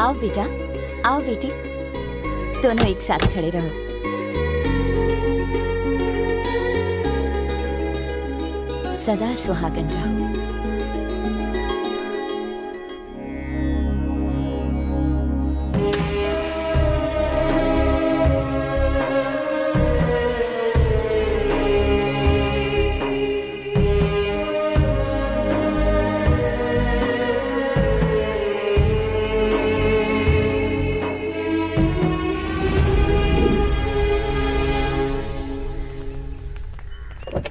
आओ बेटा, आओ बेटी, दोनों एक साथ खड़े रहो। सदा सुहागन रहो।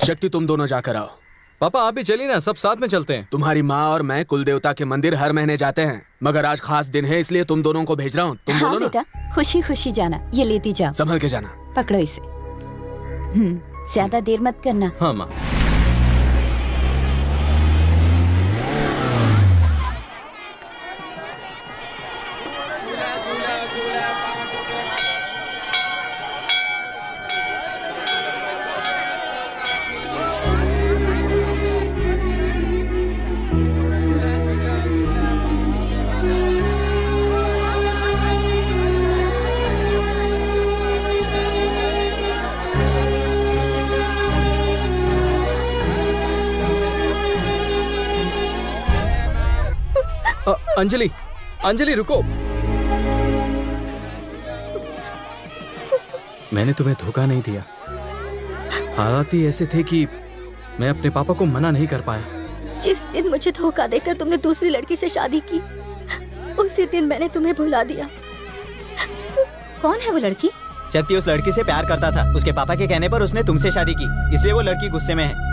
शक्ति, तुम दोनों जाकर आओ। पापा आप भी चलिए ना, सब साथ में चलते हैं। तुम्हारी माँ और मैं कुल देवता के मंदिर हर महीने जाते हैं, मगर आज खास दिन है इसलिए तुम दोनों को भेज रहा हूँ। तुम हाँ बोलो बेटा, खुशी खुशी जाना। ये लेती जाओ। संभल के जाना। पकड़ो इसे। ज्यादा देर मत करना। हाँ माँ। अंजलि, अंजलि रुको। मैंने तुम्हें धोखा नहीं दिया। हालात ही ऐसे थे कि मैं अपने पापा को मना नहीं कर पाया। जिस दिन मुझे धोखा देकर तुमने दूसरी लड़की से शादी की, उसी दिन मैंने तुम्हें भुला दिया। कौन है वो लड़की? शक्ति उस लड़की से प्यार करता था। उसके पापा के कहने पर उसने तुमसे शादी की, इसलिए वो लड़की गुस्से में है।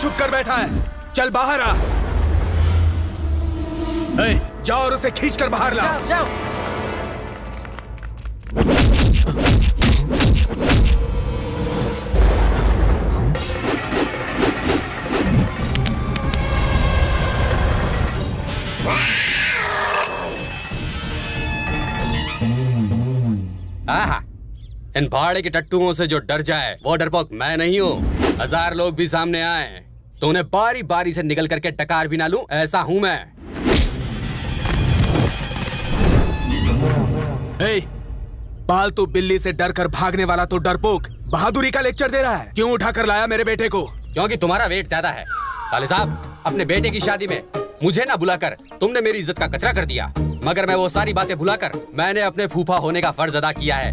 छुप कर बैठा है, चल बाहर आ। जाओ और उसे खींच कर बाहर लाओ। जाओ। आहा, इन पहाड़े के टट्टुओं से जो डर जाए वो डरपोक मैं नहीं हूँ। 1000 लोग भी सामने आए तो उन्हें बारी बारी से निकल करके टकार भी ना लूं, ऐसा हूं मैं। पालतू बिल्ली से डर कर भागने वाला तो डरपोक बहादुरी का लेक्चर दे रहा है। क्यों उठा कर लाया मेरे बेटे को? क्योंकि तुम्हारा वेट ज्यादा है। साले साहब, अपने बेटे की शादी में मुझे ना बुलाकर तुमने मेरी इज्जत का कचरा कर दिया, मगर मैं वो सारी बातें भुलाकर मैंने अपने फूफा होने का फर्ज अदा किया है।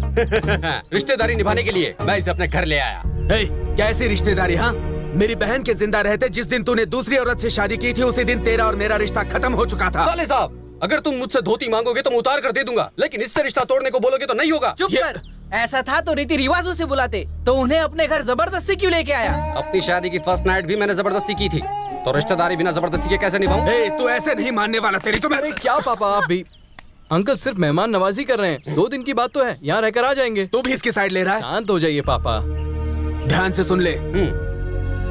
रिश्तेदारी निभाने के लिए मैं इसे अपने घर ले आया। कैसी रिश्तेदारी? हाँ, मेरी बहन के जिंदा रहते जिस दिन तूने दूसरी औरत से शादी की थी उसी दिन तेरा और मेरा रिश्ता खत्म हो चुका था। साले साहब, अगर तुम मुझसे धोती मांगोगे तो मैं उतार कर दे दूंगा, लेकिन इससे रिश्ता तोड़ने को बोलोगे तो नहीं होगा। चुप कर। ऐसा था तो रीति रिवाजों से बुलाते, तो उन्हें अपने घर जबरदस्ती क्यों लेके आया? अपनी शादी की फर्स्ट नाइट भी मैंने जबरदस्ती की थी, तो रिश्तेदारी बिना जबरदस्ती के कैसे निभाऊं? ए, तू ऐसे नहीं मानने वाला, तेरी तो मैं। अरे क्या पापा आप भी। अंकल सिर्फ मेहमान नवाजी कर रहे हैं, 2 दिन की बात तो है, यहाँ रहकर आ जाएंगे। तू भी इसकी साइड ले रहा है? शांत हो जाइए पापा। ध्यान से सुन ले,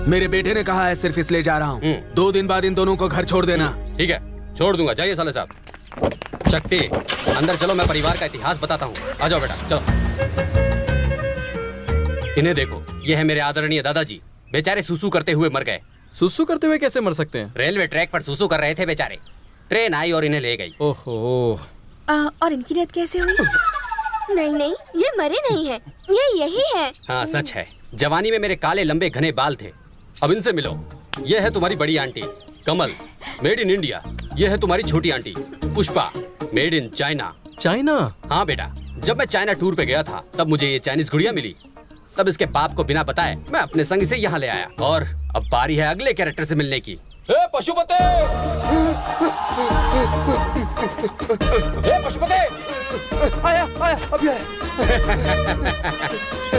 मेरे बेटे ने कहा है सिर्फ इसलिए जा रहा हूँ, 2 दिन बाद इन दोनों को घर छोड़ देना। ठीक है, छोड़ दूंगा। जाइए साले साहब। शक्ति, अंदर चलो, मैं परिवार का इतिहास बताता हूँ। आ जाओ बेटा, चलो। इन्हें देखो, ये है मेरे आदरणीय दादाजी, बेचारे सुसु करते हुए मर गए। सुसु करते हुए कैसे मर सकते हैं? रेलवे ट्रैक पर सुसु कर रहे थे बेचारे, ट्रेन आई और इन्हें ले गई। ओहो। और इनकी डेथ कैसे हुई? नहीं नहीं, ये मरे नहीं है, ये यही है। हाँ सच है, जवानी में मेरे काले लंबे घने बाल थे। अब इनसे मिलो। ये है तुम्हारी बड़ी aunty Kamal, made in India. ये है तुम्हारी छोटी aunty Pushpa, made in China. China? हाँ बेटा, जब मैं चाइना टूर पे गया था तब मुझे ये चाइनीज गुड़िया मिली। तब इसके बाप को बिना बताए मैं अपने संग से यहाँ ले आया, और अब बारी है अगले कैरेक्टर से मिलने की। पशुपते! पशुपते! आया, अभी आया।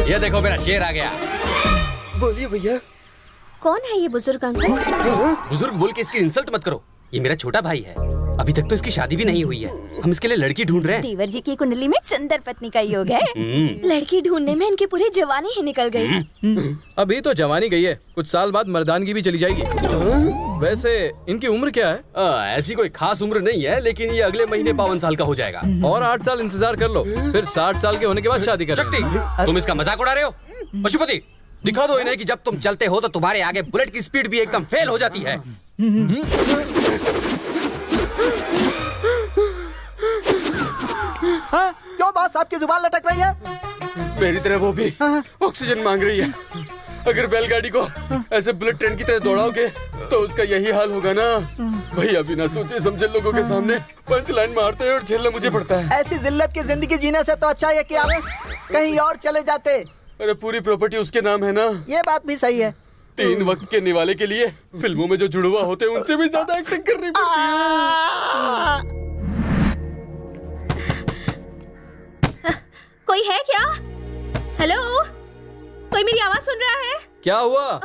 ये देखो मेरा शेर आ गया। बोलिए भैया। कौन है ये बुजुर्ग अंकल? बुजुर्ग बोल के इसकी इंसल्ट मत करो, ये मेरा छोटा भाई है। अभी तक तो इसकी शादी भी नहीं हुई है, हम इसके लिए लड़की ढूंढ रहे हैं। देवर जी की कुंडली में सुंदर पत्नी का योग है। लड़की ढूंढने में इनकी पूरी जवानी ही निकल गई। अभी तो जवानी गई है, कुछ साल बाद मर्दानगी भी चली जाएगी। वैसे इनकी उम्र क्या है? ऐसी कोई खास उम्र नहीं है, लेकिन ये अगले महीने 52 साल का हो जाएगा। और 8 साल इंतजार कर लो, फिर 60 साल के होने के बाद शादी कर। शक्ति, तुम इसका मजाक उड़ा रहे हो? पशुपति, दिखा दो इन्हें कि जब तुम चलते हो तो तुम्हारे आगे बुलेट की स्पीड भी एकदम फेल हो जाती है। हाँ, क्यों बॉस, आपकी जुबान लटक रही है? मेरी तरह वो भी ऑक्सीजन मांग रही है। अगर बैलगाड़ी को ऐसे बुलेट ट्रेन की तरह दौड़ाओगे तो उसका यही हाल होगा ना। भैया बिना सोचे समझे लोगों के सामने पंच लाइन मारते हैं और झेलना मुझे पड़ता है। ऐसी जिल्लत की जिंदगी जीने से तो अच्छा है कि आप कहीं और चले जाते। अरे पूरी प्रॉपर्टी उसके नाम है ना। ये बात भी सही है। 3 वक्त के निवाले के लिए फिल्मों में जो जुड़वा होते हैं उनसे भी ज्यादा एक्टिंग करनी पड़ती है। कोई है क्या? हेलो, कोई मेरी आवाज सुन रहा है? क्या हुआ?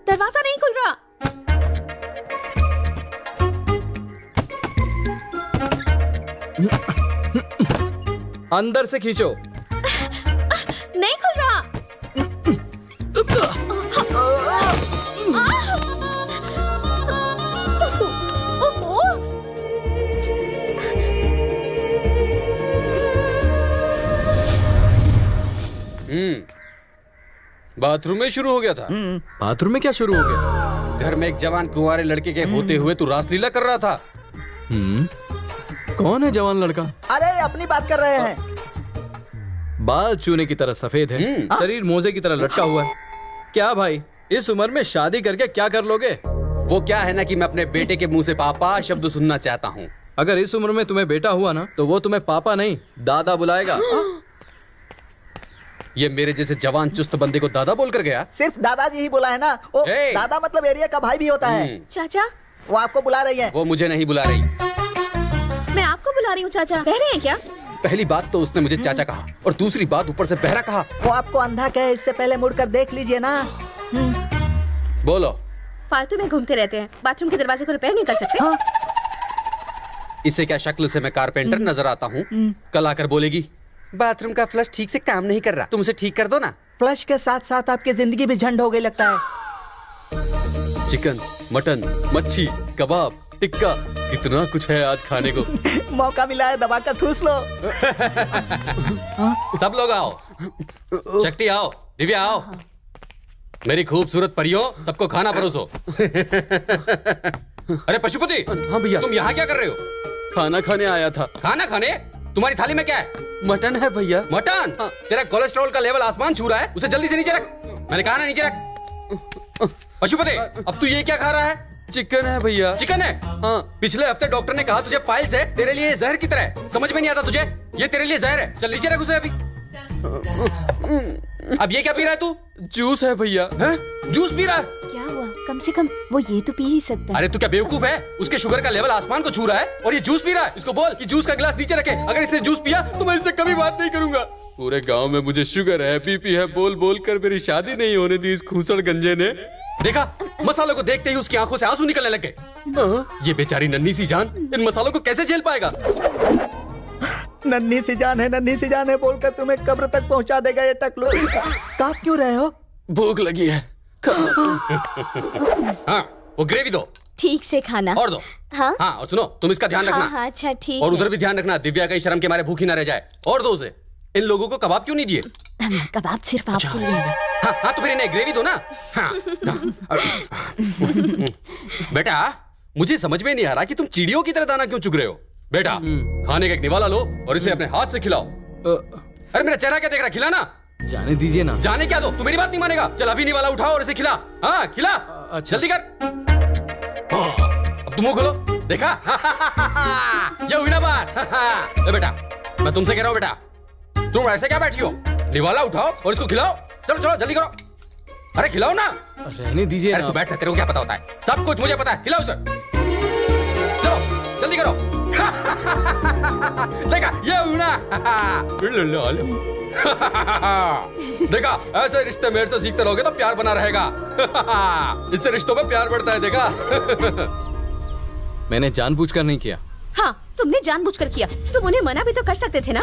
दरवाजा नहीं खुल रहा। अंदर से खींचो। नहीं खुल रहा। बाथरूम में शुरू हो गया था। बाथरूम में क्या शुरू हो गया? घर में एक जवान कुंवारे लड़के के होते हुए तू रासलीला कर रहा था। कौन है जवान लड़का? अरे अपनी बात कर रहे हैं। बाल चूने की तरह सफेद है, शरीर मोजे की तरह लटका हुआ है। क्या भाई, इस उम्र में शादी करके क्या कर लोगे? वो क्या है ना कि मैं अपने बेटे के मुंह से पापा शब्द सुनना चाहता हूँ। अगर इस उम्र में तुम्हें बेटा हुआ ना तो वो तुम्हें पापा नहीं दादा बुलाएगा। ये मेरे जैसे जवान चुस्त बंदे को दादा बोलकर गया। सिर्फ दादाजी ही बोला है ना। ओ, हे! दादा मतलब एरिया का भाई भी होता है। चाचा, वो आपको बुला रही है। वो मुझे नहीं बुला रही। मैं आपको बुला रही हूँ। चाचा कह रहे हैं क्या? पहली बात तो उसने मुझे चाचा कहा और दूसरी बात ऊपर से बहरा कहा। वो आपको अंधा कहे इससे पहले मुड़कर देख लीजिए ना। बोलो। फालतू में घूमते रहते हैं, बाथरूम के दरवाजे को रिपेयर नहीं कर सकते? हाँ। इसे क्या शक्ल से मैं कारपेंटर नजर आता हूँ? कल आकर बोलेगी बाथरूम का फ्लश ठीक से काम नहीं कर रहा, तुम उसे ठीक कर दो ना। फ्लश के साथ साथ आपकी जिंदगी भी झंड हो गई लगता है। चिकन, मटन, मच्छी, कबाब, टिक्का, कितना कुछ है आज खाने को। मौका मिला है, दबाकर ठूस लो। सब लोग आओ, शक्ति आओ, दिव्या आओ, मेरी खूबसूरत परियों, सबको खाना परोसो। अरे पशुपति, हाँ भैया। तुम यहाँ क्या कर रहे हो? खाना खाने आया था। खाना खाने? तुम्हारी थाली में क्या है? मटन है भैया। मटन? तेरा कोलेस्ट्रॉल का लेवल आसमान छू रहा है, उसे जल्दी से नीचे रख। मैंने कहा ना नीचे रख। पशुपति, अब तू ये क्या खा रहा है? चिकन है भैया। चिकन है? हाँ। पिछले हफ्ते डॉक्टर ने कहा तुझे पाइल्स है, तेरे लिए जहर की तरह है। समझ में नहीं आता तुझे? ये तेरे लिए जहर है। चल नीचे रख उसे अभी। अब ये क्या पी रहा है तू? जूस है भैया। जूस पी रहा है? क्या हुआ? कम से कम वो ये तो पी ही सकता है। अरे तू क्या बेवकूफ है? उसके शुगर का लेवल आसमान को छू रहा है और ये जूस पी रहा है। इसको बोल कि जूस का गिलास नीचे रखे। अगर इसने जूस पिया तो मैं इससे कभी बात नहीं करूंगा। पूरे गांव में मुझे शुगर है, बीपी है, बोल बोल कर मेरी शादी नहीं होने दी इस खूसड़ गंजे ने। देखा, मसालों को देखते ही उसकी आंखों से आंसू निकलने लगे। ये बेचारी नन्ही सी जान इन मसालों को कैसे झेल पाएगा? नन्ही सी जान है बोलकर तुम्हें कब्र तक पहुंचा देगा ये टकलू। कांप क्यों रहे हो? भूख लगी है। हाँ, वो ग्रेवी दो। ठीक से खाना। और दो। हाँ हाँ, और सुनो, तुम इसका ध्यान रखना। हाँ, अच्छा ठीक और है। उधर भी ध्यान रखना, दिव्या कहीं शर्म के मारे भूखी ना रह जाए। और दो उसे। इन लोगों को कबाब क्यों नहीं दिए? कबाब सिर्फ आपके लिए। हाँ हाँ, तो फिर इन्हें ग्रेवी दो ना। हाँ, हाँ। बेटा, मुझे समझ में नहीं आ रहा कि तुम चिड़ियों की तरह दाना क्यों चुग रहे हो। बेटा, खाने का एक निवाला लो और इसे अपने हाथ से खिलाओ। अरे मेरा चेहरा क्या देख रहा, खिला ना। जाने दीजिए ना। जाने क्या दो, तू मेरी बात नहीं मानेगा। चल अभी निवाला उठाओ और इसे खिला। हाँ खिला, अच्छा। जल्दी कर। अब तुम मुंह खोलो। देखा? ये हुई ना बात। ए बेटा, मैं तुमसे कह रहा हूँ बेटा, तुम ऐसे क्या बैठी हो? निवाला उठाओ और इसको खिलाओ। चलो चलो जल्दी करो। अरे खिलाओ ना। रहने दीजिए अरे ना। तू बैठ, तेरे को क्या पता होता है? सब कुछ मुझे पता है। खिलाओ उसे। चलो जल्दी करो। देखा, ये हुई ना। देखा, ऐसे रिश्ते मेरे से सीखते रहोगे तो प्यार बना रहेगा। इससे रिश्तों में प्यार बढ़ता है। देखा? मैंने जानबूझकर नहीं किया। हाँ, तुमने जानबूझकर किया। तुम उन्हें मना भी तो कर सकते थे ना।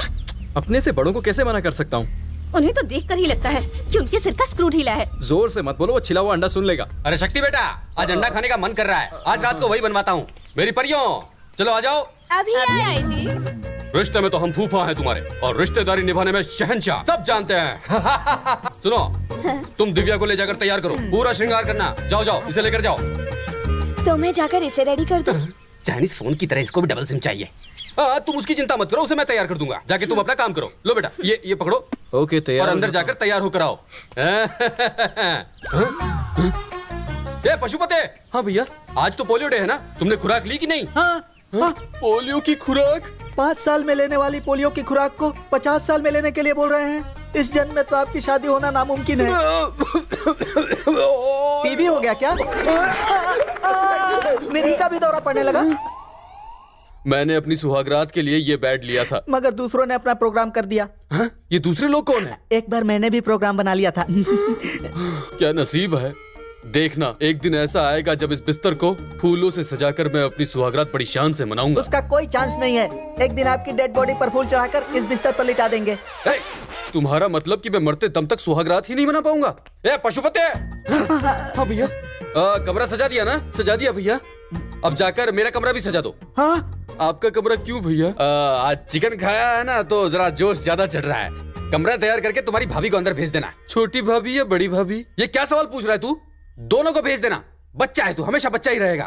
अपने से बड़ों को कैसे मना कर सकता हूँ? उन्हें तो देखकर ही लगता है कि उनके सिर का स्क्रू ढीला है। जोर से मत बोलो, वो छिला हुआ अंडा सुन लेगा। अरे शक्ति बेटा, आज अंडा खाने का मन कर रहा है। आज रात को वही बनवाता हूँ। मेरी परियों, चलो आ जाओ। अभी आए जी। रिश्ते में तो हम फूफा हैं तुम्हारे, और रिश्तेदारी निभाने में शहंशाह, सब जानते हैं। सुनो, तुम दिव्या को ले जाकर तैयार करो। पूरा श्रृंगार करना। जाओ जाओ, इसे लेकर जाओ। तो मैं जाकर इसे रेडी कर दूं। चाइनीज फोन की तरह इसको भी डबल सिम चाहिए। हाँ, तुम उसकी चिंता मत करो, उसे मैं तैयार कर दूंगा। जाके तुम अपना काम करो। लो बेटा, ये पकड़ो। ओके, तैयार और हो अंदर जाता जाकर तैयार होकर आओ। ए पशुपते। हाँ भैया, आज तो पोलियो डे है ना, तुमने खुराक ली कि नहीं? हाँ, पोलियो की खुराक? 5 साल में लेने वाली पोलियो की खुराक को 50 साल में लेने के लिए बोल रहे हैं। इस जन्म में तो आपकी शादी होना नामुमकिन है। टीबी हो गया क्या? मेरी का भी दौरा पड़ने लगा। मैंने अपनी सुहागरात के लिए ये बेड लिया था, मगर दूसरों ने अपना प्रोग्राम कर दिया। हाँ? ये दूसरे लोग कौन है? एक बार मैंने भी प्रोग्राम बना लिया था। क्या नसीब है। देखना, एक दिन ऐसा आएगा जब इस बिस्तर को फूलों से सजाकर मैं अपनी सुहागरात बड़ी शान से मनाऊंगा। उसका कोई चांस नहीं है। एक दिन आपकी डेड बॉडी पर फूल चढ़ाकर इस बिस्तर पर लिटा देंगे। ए, तुम्हारा मतलब कि मैं मरते दम तक सुहागरात ही नहीं मना पाऊंगा? ए पशुपते। हाँ भैया। कमरा सजा दिया ना? सजा दिया भैया। अब जाकर मेरा कमरा भी सजा दो। हाँ, आपका कमरा क्यों भैया? आज चिकन खाया है ना, तो जरा जोश ज्यादा चढ़ रहा है। कमरा तैयार करके तुम्हारी भाभी को अंदर भेज देना। छोटी भाभी या बड़ी भाभी? ये क्या सवाल पूछ रहा है तू? दोनों को भेज देना। बच्चा है तू, हमेशा बच्चा ही रहेगा।